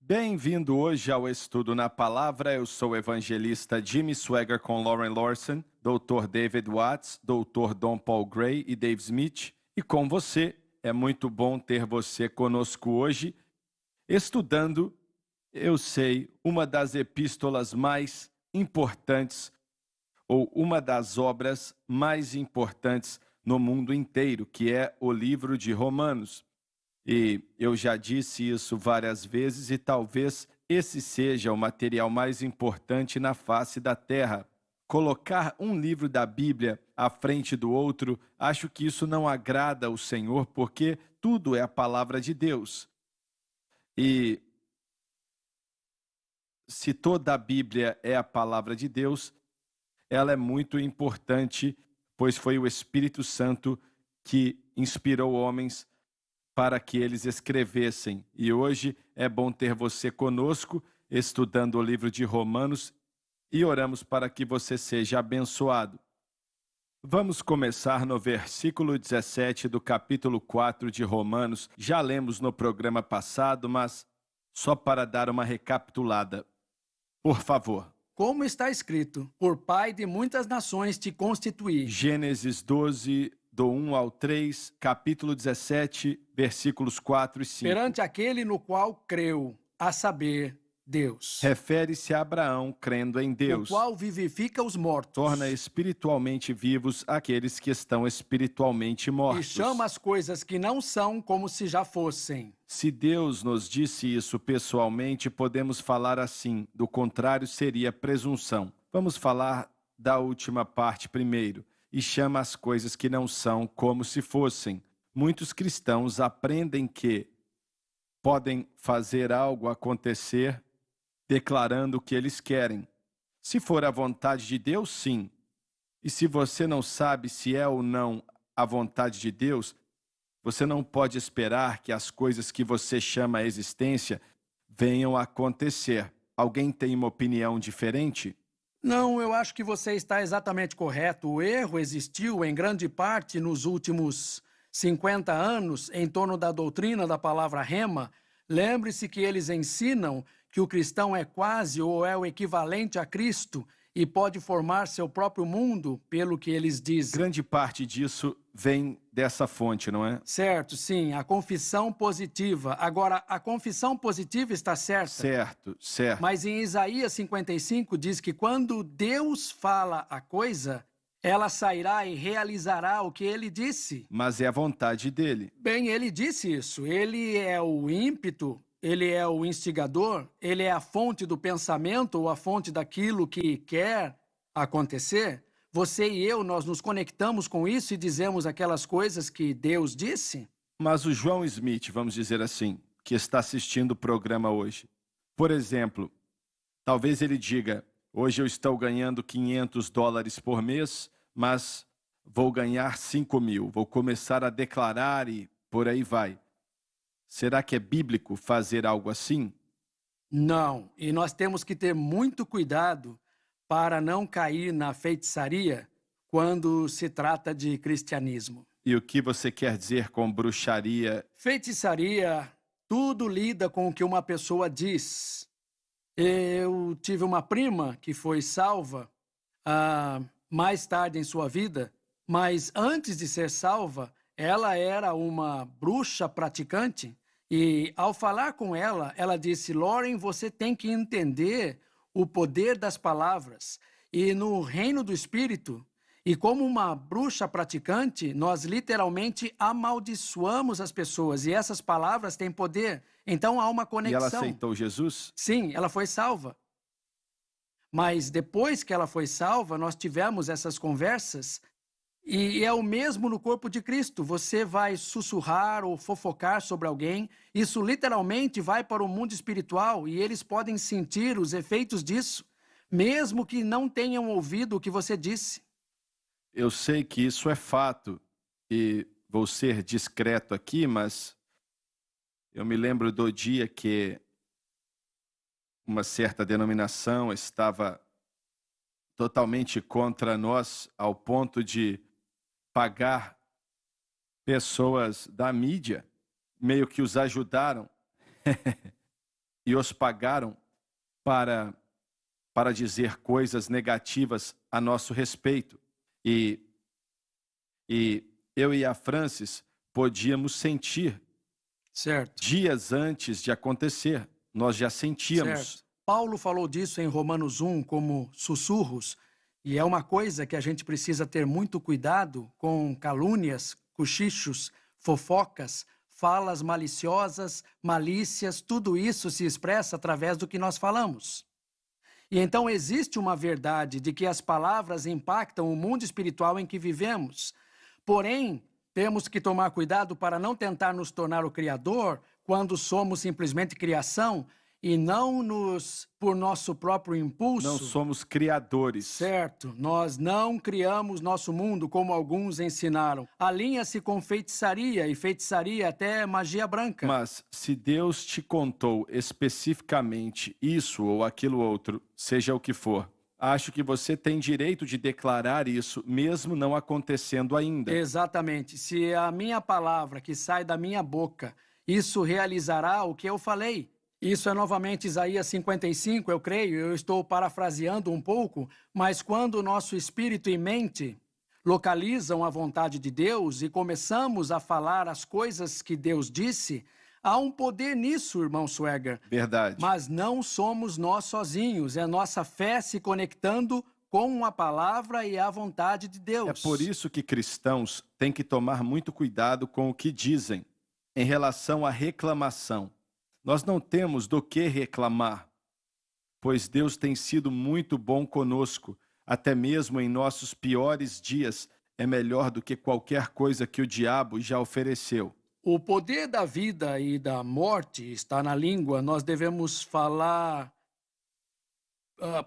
Bem-vindo hoje ao Estudo na Palavra. Eu sou o evangelista Jimmy Swaggart com Lauren Lawson, Dr. David Watts, Dr. Don Paul Gray e Dave Smith. E com você, é muito bom ter você conosco hoje, estudando, eu sei, uma das epístolas mais importantes, ou uma das obras mais importantes no mundo inteiro, que é o livro de Romanos. E eu já disse isso várias vezes e talvez esse seja o material mais importante na face da Terra. Colocar um livro da Bíblia à frente do outro, acho que isso não agrada ao Senhor, porque tudo é a palavra de Deus. E se toda a Bíblia é a palavra de Deus, ela é muito importante, pois foi o Espírito Santo que inspirou homens para que eles escrevessem. E hoje é bom ter você conosco, estudando o livro de Romanos, e oramos para que você seja abençoado. Vamos começar no versículo 17 do capítulo 4 de Romanos. Já lemos no programa passado, mas só para dar uma recapitulada. Por favor. Como está escrito, por pai de muitas nações te constituí. Gênesis 12, do 1 ao 3, capítulo 17, versículos 4 e 5. Perante aquele no qual creu, a saber, Deus. Refere-se a Abraão crendo em Deus. O qual vivifica os mortos. Torna espiritualmente vivos aqueles que estão espiritualmente mortos. E chama as coisas que não são como se já fossem. Se Deus nos disse isso pessoalmente, podemos falar assim, do contrário seria presunção. Vamos falar da última parte primeiro. E chama as coisas que não são como se fossem. Muitos cristãos aprendem que podem fazer algo acontecer declarando o que eles querem. Se for a vontade de Deus, sim. E se você não sabe se é ou não a vontade de Deus, você não pode esperar que as coisas que você chama a existência venham a acontecer. Alguém tem uma opinião diferente? Não, eu acho que você está exatamente correto. O erro existiu em grande parte nos últimos 50 anos em torno da doutrina da palavra rema. Lembre-se que eles ensinam que o cristão é quase ou é o equivalente a Cristo e pode formar seu próprio mundo, pelo que eles dizem. Grande parte disso vem dessa fonte, não é? Certo, sim, a confissão positiva. Agora, a confissão positiva está certa. Certo. Mas em Isaías 55 diz que quando Deus fala a coisa, ela sairá e realizará o que ele disse. Mas é a vontade dele. Bem, ele disse isso. Ele é o ímpeto, ele é o instigador, ele é a fonte do pensamento ou a fonte daquilo que quer acontecer. Você e eu, nós nos conectamos com isso e dizemos aquelas coisas que Deus disse? Mas o João Smith, vamos dizer assim, que está assistindo o programa hoje, por exemplo, talvez ele diga, hoje eu estou ganhando $500 por mês, mas vou ganhar 5.000, vou começar a declarar e por aí vai. Será que é bíblico fazer algo assim? Não, e nós temos que ter muito cuidado para não cair na feitiçaria quando se trata de cristianismo. E o que você quer dizer com bruxaria? Feitiçaria, tudo lida com o que uma pessoa diz. Eu tive uma prima que foi salva mais tarde em sua vida, mas antes de ser salva, ela era uma bruxa praticante e, ao falar com ela, ela disse, Lauren, você tem que entender o poder das palavras. E no reino do Espírito, e como uma bruxa praticante, nós literalmente amaldiçoamos as pessoas e essas palavras têm poder. Então há uma conexão. E ela aceitou Jesus? Sim, ela foi salva. Mas depois que ela foi salva, nós tivemos essas conversas e é o mesmo no corpo de Cristo. Você vai sussurrar ou fofocar sobre alguém, isso literalmente vai para o mundo espiritual e eles podem sentir os efeitos disso, mesmo que não tenham ouvido o que você disse. Eu sei que isso é fato e vou ser discreto aqui, mas eu me lembro do dia que uma certa denominação estava totalmente contra nós ao ponto de pagar pessoas da mídia, meio que os ajudaram. e os pagaram para dizer coisas negativas a nosso respeito. E eu e a Francis podíamos sentir Certo. dias antes de acontecer. Nós já sentíamos. Certo. Paulo falou disso em Romanos 1 como sussurros, e é uma coisa que a gente precisa ter muito cuidado com calúnias, cochichos, fofocas, falas maliciosas, malícias, tudo isso se expressa através do que nós falamos. E então existe uma verdade de que as palavras impactam o mundo espiritual em que vivemos. Porém, temos que tomar cuidado para não tentar nos tornar o Criador quando somos simplesmente criação e não por nosso próprio impulso. Não somos criadores. Certo, nós não criamos nosso mundo como alguns ensinaram. Alinha-se com feitiçaria, e feitiçaria até magia branca. Mas se Deus te contou especificamente isso ou aquilo outro, seja o que for, acho que você tem direito de declarar isso, mesmo não acontecendo ainda. Exatamente. Se a minha palavra que sai da minha boca, isso realizará o que eu falei. Isso é novamente Isaías 55, eu creio, eu estou parafraseando um pouco, mas quando o nosso espírito e mente localizam a vontade de Deus e começamos a falar as coisas que Deus disse, há um poder nisso, irmão Swagger. Verdade. Mas não somos nós sozinhos, é nossa fé se conectando com a palavra e a vontade de Deus. É por isso que cristãos têm que tomar muito cuidado com o que dizem em relação à reclamação. Nós não temos do que reclamar, pois Deus tem sido muito bom conosco, até mesmo em nossos piores dias, é melhor do que qualquer coisa que o diabo já ofereceu. O poder da vida e da morte está na língua. Nós devemos falar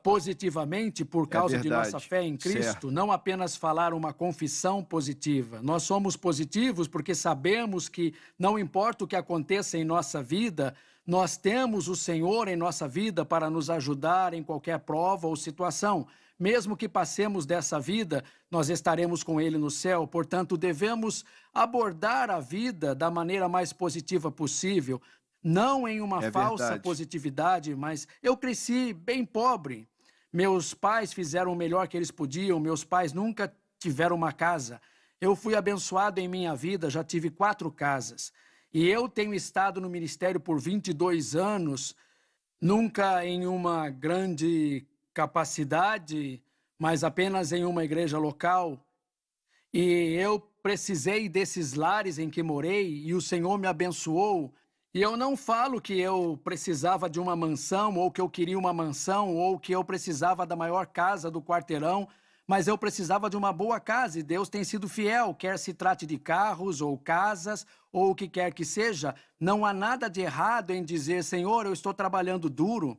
positivamente por causa de verdade. nossa fé em Cristo, Certo. não apenas falar uma confissão positiva. Nós somos positivos porque sabemos que não importa o que aconteça em nossa vida, nós temos o Senhor em nossa vida para nos ajudar em qualquer prova ou situação. Mesmo que passemos dessa vida, nós estaremos com Ele no céu. Portanto, devemos abordar a vida da maneira mais positiva possível, não em uma falsa verdade. positividade, mas eu cresci bem pobre. Meus pais fizeram o melhor que eles podiam, meus pais nunca tiveram uma casa. Eu fui abençoado em minha vida, já tive 4 casas. E eu tenho estado no ministério por 22 anos, nunca em uma grande capacidade, mas apenas em uma igreja local. E eu precisei desses lares em que morei e o Senhor me abençoou. E eu não falo que eu precisava de uma mansão, ou que eu queria uma mansão, ou que eu precisava da maior casa do quarteirão, mas eu precisava de uma boa casa e Deus tem sido fiel, quer se trate de carros ou casas, ou o que quer que seja. Não há nada de errado em dizer, Senhor, eu estou trabalhando duro,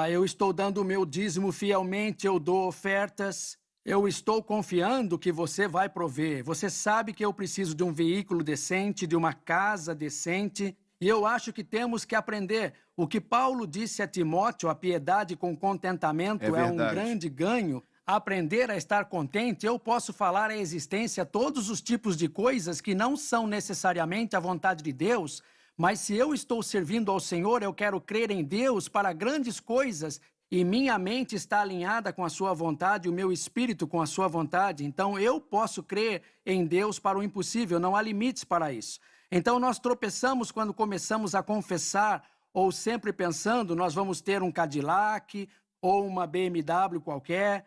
eu estou dando o meu dízimo fielmente, eu dou ofertas, eu estou confiando que você vai prover. Você sabe que eu preciso de um veículo decente, de uma casa decente. E eu acho que temos que aprender. O que Paulo disse a Timóteo, a piedade com contentamento é um grande ganho. Aprender a estar contente, eu posso falar à existência todos os tipos de coisas que não são necessariamente a vontade de Deus, mas se eu estou servindo ao Senhor, eu quero crer em Deus para grandes coisas e minha mente está alinhada com a sua vontade, o meu espírito com a sua vontade. Então eu posso crer em Deus para o impossível, não há limites para isso. Então nós tropeçamos quando começamos a confessar ou sempre pensando nós vamos ter um Cadillac ou uma BMW qualquer.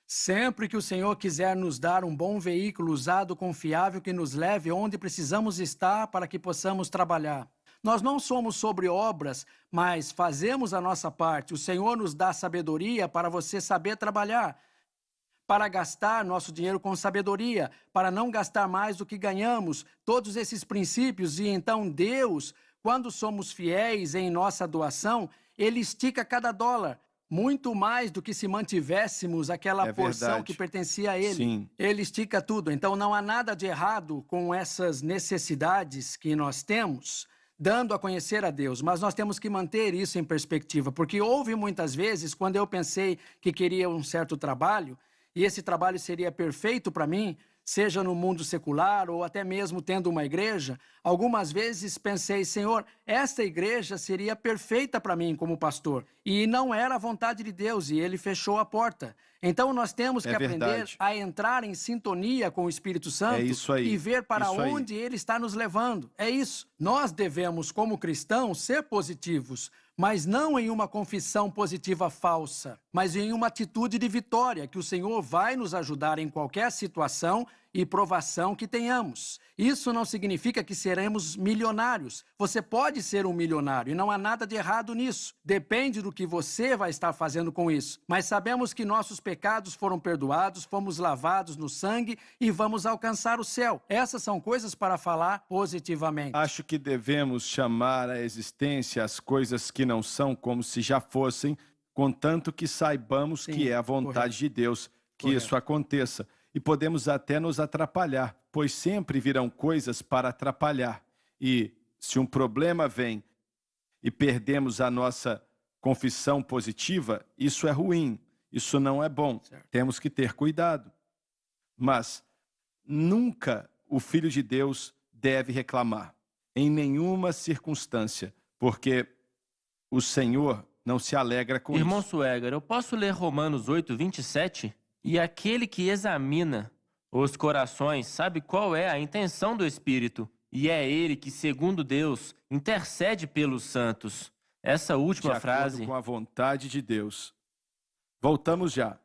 Sempre que o Senhor quiser nos dar um bom veículo usado, confiável, que nos leve onde precisamos estar para que possamos trabalhar. Nós não somos sobre obras, mas fazemos a nossa parte. O Senhor nos dá sabedoria para você saber trabalhar, para gastar nosso dinheiro com sabedoria, para não gastar mais do que ganhamos, todos esses princípios. E então Deus, quando somos fiéis em nossa doação, Ele estica cada dólar, muito mais do que se mantivéssemos aquela porção que pertencia a Ele. Sim. Ele estica tudo. Então não há nada de errado com essas necessidades que nós temos, dando a conhecer a Deus, mas nós temos que manter isso em perspectiva, porque houve muitas vezes, quando eu pensei que queria um certo trabalho, e esse trabalho seria perfeito para mim, seja no mundo secular ou até mesmo tendo uma igreja, algumas vezes pensei, Senhor, esta igreja seria perfeita para mim como pastor. E não era a vontade de Deus, e ele fechou a porta. Então nós temos que aprender verdade. a entrar em sintonia com o Espírito Santo isso aí, e ver para isso aí. onde ele está nos levando. É isso. Nós devemos, como cristãos, ser positivos, mas não em uma confissão positiva falsa, mas em uma atitude de vitória, que o Senhor vai nos ajudar em qualquer situação e provação que tenhamos. Isso não significa que seremos milionários. Você pode ser um milionário e não há nada de errado nisso. Depende do que você vai estar fazendo com isso. Mas sabemos que nossos pecados foram perdoados, fomos lavados no sangue e vamos alcançar o céu. Essas são coisas para falar positivamente. Acho que devemos chamar à existência as coisas que não são como se já fossem, contanto que saibamos Sim, que é a vontade correto. de Deus que Correto. isso aconteça. E podemos até nos atrapalhar, pois sempre virão coisas para atrapalhar. E se um problema vem e perdemos a nossa confissão positiva, isso é ruim, isso não é bom. Certo. Temos que ter cuidado. Mas nunca o Filho de Deus deve reclamar, em nenhuma circunstância, porque o Senhor não se alegra com Irmão isso. Swagger, eu posso ler Romanos 8, 27? E aquele que examina os corações sabe qual é a intenção do Espírito, e é ele que, segundo Deus, intercede pelos santos. Essa De última acordo frase com a vontade de Deus. Voltamos já.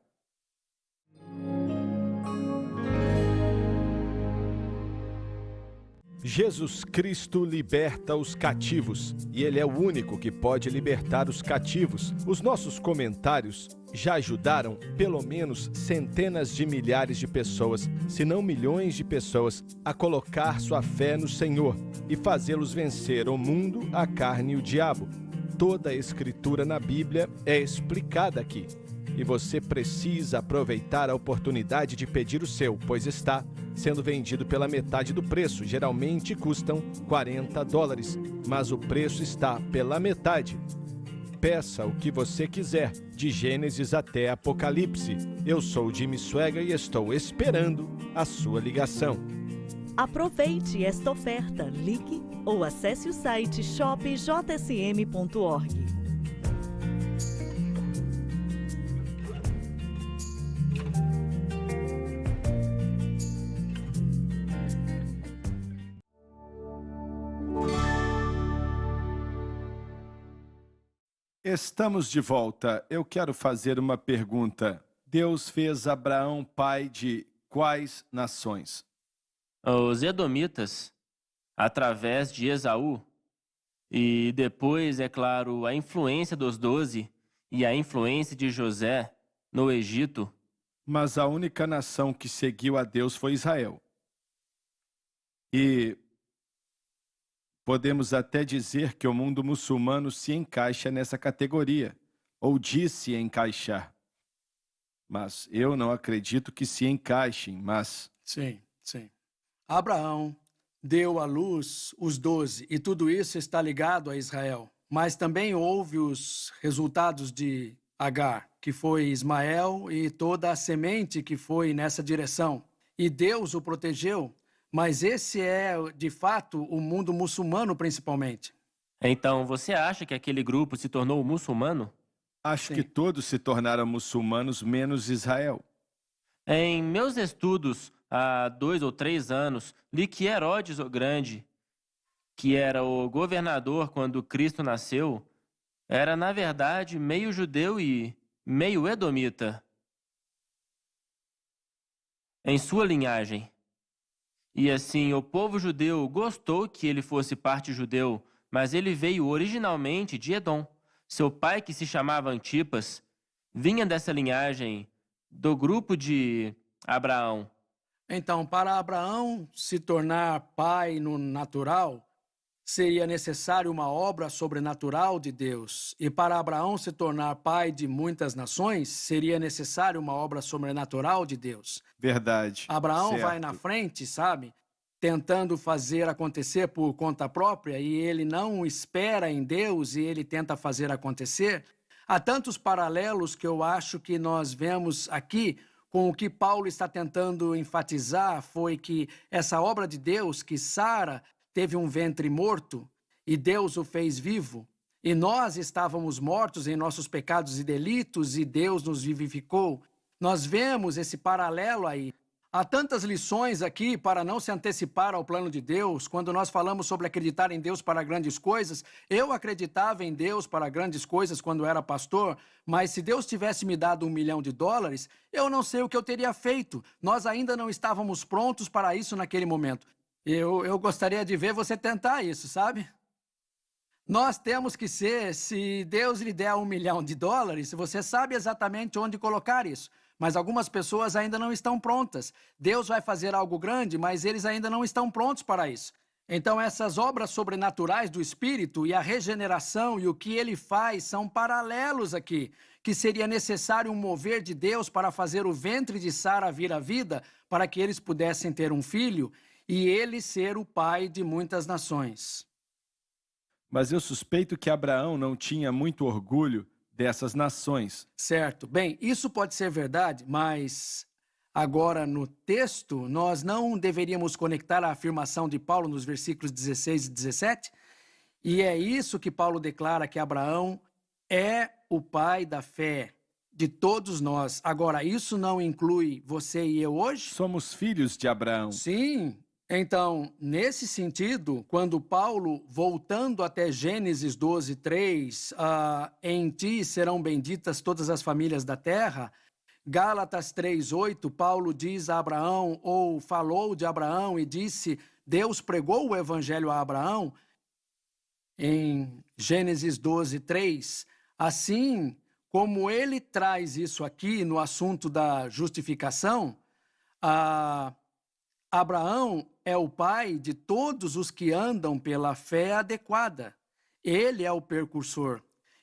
Jesus Cristo liberta os cativos, e Ele é o único que pode libertar os cativos. Os nossos comentários já ajudaram pelo menos centenas de milhares de pessoas, se não milhões de pessoas, a colocar sua fé no Senhor e fazê-los vencer o mundo, a carne e o diabo. Toda a Escritura na Bíblia é explicada aqui. E você precisa aproveitar a oportunidade de pedir o seu, pois está sendo vendido pela metade do preço. Geralmente custam $40, mas o preço está pela metade. Peça o que você quiser, de Gênesis até Apocalipse. Eu sou Jimmy Swagger e estou esperando a sua ligação. Aproveite esta oferta, ligue ou acesse o site shopjsm.org. Estamos de volta. Eu quero fazer uma pergunta. Deus fez Abraão pai de quais nações? Os Edomitas, através de Esaú, e depois, é claro, a influência dos 12 e a influência de José no Egito. Mas a única nação que seguiu a Deus foi Israel. E podemos até dizer que o mundo muçulmano se encaixa nessa categoria, ou diz se encaixar. Mas eu não acredito que se encaixem, mas Sim, sim. Abraão deu à luz os 12, e tudo isso está ligado a Israel. Mas também houve os resultados de Agar, que foi Ismael e toda a semente que foi nessa direção. E Deus o protegeu, mas esse é, de fato, o mundo muçulmano principalmente. Então, você acha que aquele grupo se tornou muçulmano? acho Sim. que todos se tornaram muçulmanos, menos Israel. Em meus estudos, há 2 ou 3 anos, li que Herodes o Grande, que era o governador quando Cristo nasceu, era, na verdade, meio judeu e meio edomita em sua linhagem. E assim, o povo judeu gostou que ele fosse parte judeu, mas ele veio originalmente de Edom. Seu pai, que se chamava Antipas, vinha dessa linhagem do grupo de Abraão. Então, para Abraão se tornar pai no natural, seria necessário uma obra sobrenatural de Deus. E para Abraão se tornar pai de muitas nações, seria necessário uma obra sobrenatural de Deus. Verdade. Abraão certo. vai na frente, sabe? Tentando fazer acontecer por conta própria, e ele não espera em Deus e ele tenta fazer acontecer. Há tantos paralelos que eu acho que nós vemos aqui com o que Paulo está tentando enfatizar foi que essa obra de Deus, que Sara teve um ventre morto e Deus o fez vivo, e nós estávamos mortos em nossos pecados e delitos e Deus nos vivificou. Nós vemos esse paralelo aí. Há tantas lições aqui para não se antecipar ao plano de Deus. Quando nós falamos sobre acreditar em Deus para grandes coisas, eu acreditava em Deus para grandes coisas quando era pastor, mas se Deus tivesse me dado $1 milhão, eu não sei o que eu teria feito. Nós ainda não estávamos prontos para isso naquele momento. Eu gostaria de ver você tentar isso, sabe? Nós temos que ser, se Deus lhe der $1 milhão, você sabe exatamente onde colocar isso. Mas algumas pessoas ainda não estão prontas. Deus vai fazer algo grande, mas eles ainda não estão prontos para isso. Então, essas obras sobrenaturais do Espírito e a regeneração e o que ele faz são paralelos aqui, que seria necessário um mover de Deus para fazer o ventre de Sara vir à vida, para que eles pudessem ter um filho e ele ser o pai de muitas nações. Mas eu suspeito que Abraão não tinha muito orgulho dessas nações. Certo. Bem, isso pode ser verdade, mas agora no texto nós não deveríamos conectar a afirmação de Paulo nos versículos 16 e 17? E é isso que Paulo declara, que Abraão é o pai da fé de todos nós. Agora, isso não inclui você e eu hoje? Somos filhos de Abraão. Sim. Então, nesse sentido, quando Paulo, voltando até Gênesis 12:3, em ti serão benditas todas as famílias da terra, Gálatas 3:8, Paulo diz a Abraão, ou falou de Abraão e disse, Deus pregou o evangelho a Abraão, em Gênesis 12:3, assim como ele traz isso aqui no assunto da justificação, Abraão é o pai de todos os que andam pela fé adequada. Ele é o precursor.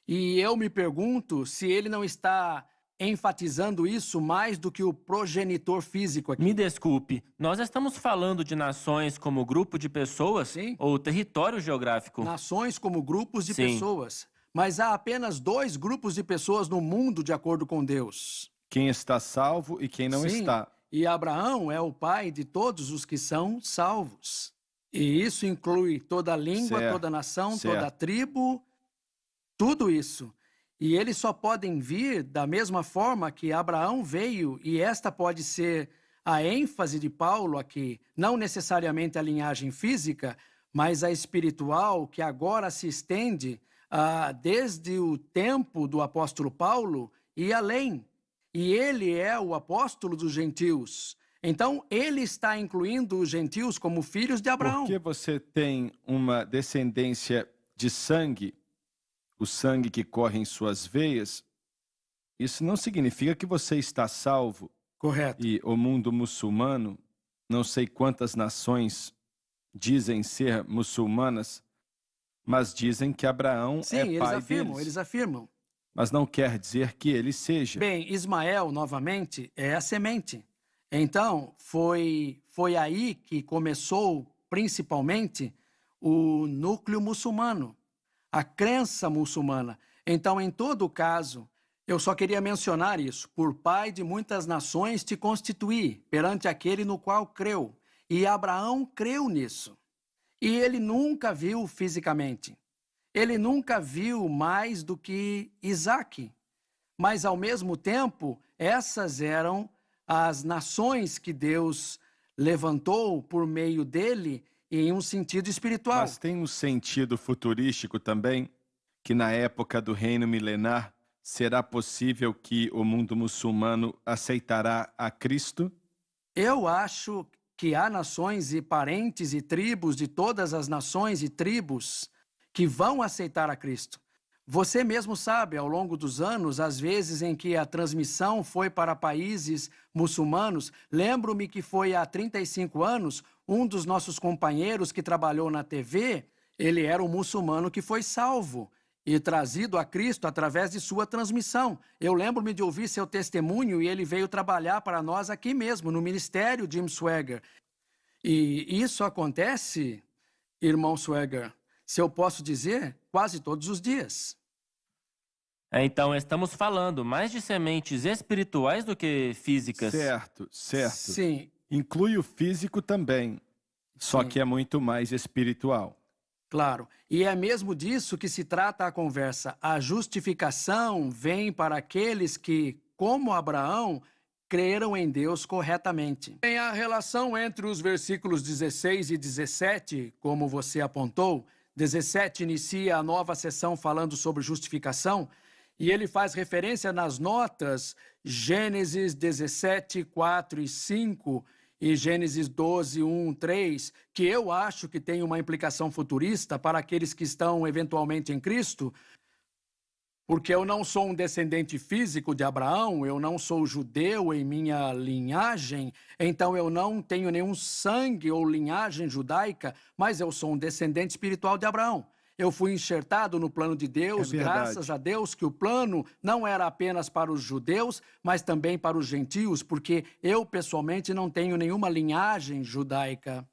E eu me pergunto se ele não está enfatizando isso mais do que o progenitor físico aqui. Me desculpe, nós estamos falando de nações como grupo de pessoas Sim. ou território geográfico? Nações como grupos de Sim. pessoas. Mas há apenas 2 grupos de pessoas no mundo de acordo com Deus. Quem está salvo e quem não Sim. está. E Abraão é o pai de todos os que são salvos. E isso inclui toda língua, Certo, toda nação, certo. toda tribo, tudo isso. E eles só podem vir da mesma forma que Abraão veio, e esta pode ser a ênfase de Paulo aqui, não necessariamente a linhagem física, mas a espiritual, que agora se estende desde o tempo do apóstolo Paulo e além. E ele é o apóstolo dos gentios. Então, ele está incluindo os gentios como filhos de Abraão. Porque você tem uma descendência de sangue, o sangue que corre em suas veias, isso não significa que você está salvo. Correto. E o mundo muçulmano, não sei quantas nações dizem ser muçulmanas, mas dizem que Abraão Sim, é eles pai afirmam, deles. eles afirmam. Mas não quer dizer que ele seja. Bem, Ismael, novamente, é a semente. Então, foi aí que começou, principalmente, o núcleo muçulmano, a crença muçulmana. Então, em todo caso, eu só queria mencionar isso. Por pai de muitas nações te constituí, perante aquele no qual creu. E Abraão creu nisso. E ele nunca viu fisicamente. Ele nunca viu mais do que Isaque. Mas, ao mesmo tempo, essas eram as nações que Deus levantou por meio dele em um sentido espiritual. Mas tem um sentido futurístico também, que na época do reino milenar, será possível que o mundo muçulmano aceitará a Cristo? Eu acho que há nações e parentes e tribos de todas as nações e tribos que vão aceitar a Cristo. Você mesmo sabe, ao longo dos anos, as vezes em que a transmissão foi para países muçulmanos, lembro-me que foi há 35 anos, um dos nossos companheiros que trabalhou na TV, ele era um muçulmano que foi salvo e trazido a Cristo através de sua transmissão. Eu lembro-me de ouvir seu testemunho e ele veio trabalhar para nós aqui mesmo, no Ministério Jim Swaggart. E isso acontece, irmão Swaggart, se eu posso dizer, quase todos os dias. Então, estamos falando mais de sementes espirituais do que físicas. Certo, certo. Sim, Inclui o físico também, só Sim. que é muito mais espiritual. claro. E é mesmo disso que se trata a conversa. A justificação vem para aqueles que, como Abraão, creram em Deus corretamente. Tem a relação entre os versículos 16 e 17, como você apontou. 17 inicia a nova sessão falando sobre justificação, e ele faz referência nas notas Gênesis 17, 4 e 5 e Gênesis 12, 1, 3, que eu acho que tem uma implicação futurista para aqueles que estão eventualmente em Cristo, porque eu não sou um descendente físico de Abraão, eu não sou judeu em minha linhagem, então eu não tenho nenhum sangue ou linhagem judaica, mas eu sou um descendente espiritual de Abraão. Eu fui enxertado no plano de Deus, É verdade. graças a Deus que o plano não era apenas para os judeus, mas também para os gentios, porque eu pessoalmente não tenho nenhuma linhagem judaica.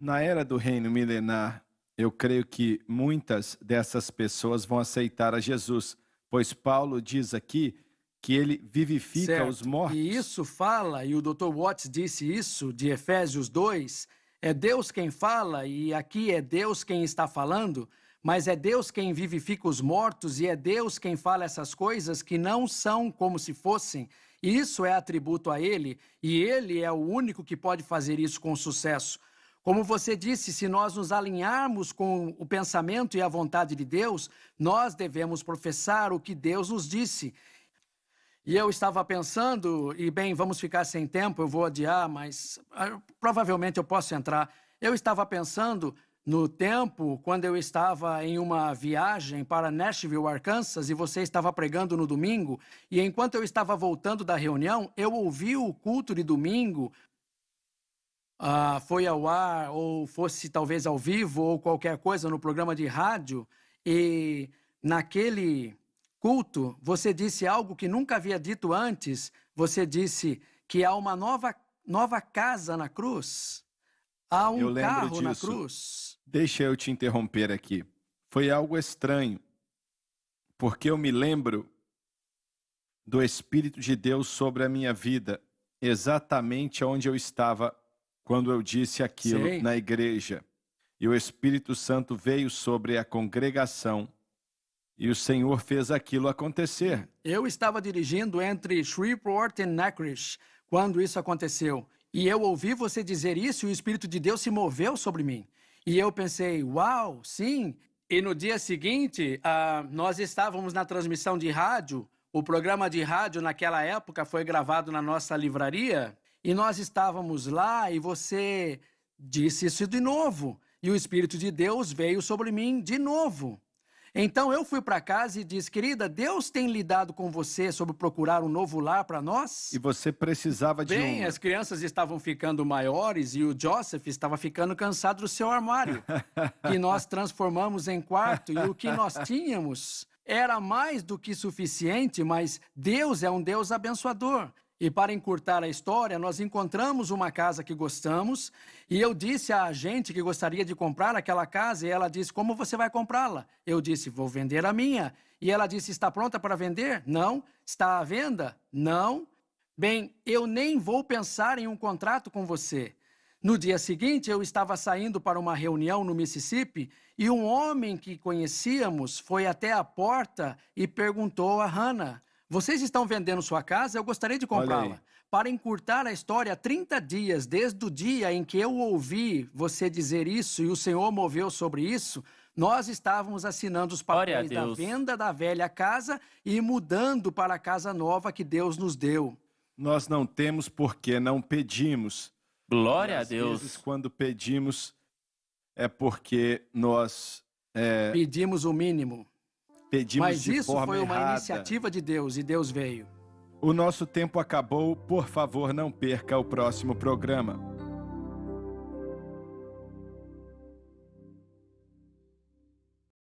Na era do reino milenar, eu creio que muitas dessas pessoas vão aceitar a Jesus, pois Paulo diz aqui que ele vivifica Certo. os mortos. E isso fala, e o Dr. Watts disse isso, de Efésios 2, é Deus quem fala, e aqui é Deus quem está falando, mas é Deus quem vivifica os mortos, e é Deus quem fala essas coisas que não são como se fossem. Isso é atributo a Ele, e Ele é o único que pode fazer isso com sucesso. Como você disse, se nós nos alinharmos com o pensamento e a vontade de Deus, nós devemos professar o que Deus nos disse. E eu estava pensando, e bem, vamos ficar sem tempo, eu vou adiar, mas provavelmente eu posso entrar. Eu estava pensando no tempo quando eu estava em uma viagem para Nashville, Arkansas, e você estava pregando no domingo, e enquanto eu estava voltando da reunião, eu ouvi o culto de domingo, foi ao ar, ou fosse talvez ao vivo, ou qualquer coisa no programa de rádio, e naquele culto, você disse algo que nunca havia dito antes. Você disse que há uma nova casa na cruz. Há Eu um lembro carro na disso. cruz. Deixa eu te interromper aqui. Foi algo estranho, porque eu me lembro do Espírito de Deus sobre a minha vida, exatamente onde eu estava quando eu disse aquilo Sim. na igreja. E o Espírito Santo veio sobre a congregação e o Senhor fez aquilo acontecer. Eu estava dirigindo entre Shreveport e Natchitoches quando isso aconteceu. E eu ouvi você dizer isso e o Espírito de Deus se moveu sobre mim. E eu pensei, uau, sim. E no dia seguinte, nós estávamos na transmissão de rádio. O programa de rádio naquela época foi gravado na nossa livraria. E nós estávamos lá e você disse isso de novo. E o Espírito de Deus veio sobre mim de novo. Então eu fui para casa e disse, querida, Deus tem lidado com você sobre procurar um novo lar para nós? E você precisava de Bem, uma. as crianças estavam ficando maiores e o Joseph estava ficando cansado do seu armário, que nós transformamos em quarto, e o que nós tínhamos era mais do que suficiente, mas Deus é um Deus abençoador. E para encurtar a história, nós encontramos uma casa que gostamos, e eu disse à gente que gostaria de comprar aquela casa, e ela disse, como você vai comprá-la? Eu disse, vou vender a minha. E ela disse, está pronta para vender? Não. Está à venda? Não. Bem, eu nem vou pensar em um contrato com você. No dia seguinte, eu estava saindo para uma reunião no Mississippi, e um homem que conhecíamos foi até a porta e perguntou a Hannah, vocês estão vendendo sua casa? Eu gostaria de Olha comprá-la. aí. Para encurtar a história, 30 dias desde o dia em que eu ouvi você dizer isso e o Senhor moveu sobre isso, nós estávamos assinando os Glória a papéis da Deus. venda da velha casa e mudando para a casa nova que Deus nos deu. Nós não temos porque não pedimos. Glória E a às Deus. vezes, quando pedimos, é porque nós Pedimos o mínimo. pedimos Mas de isso forma foi uma errada. iniciativa de Deus e Deus veio. O nosso tempo acabou. Por favor, não perca o próximo programa.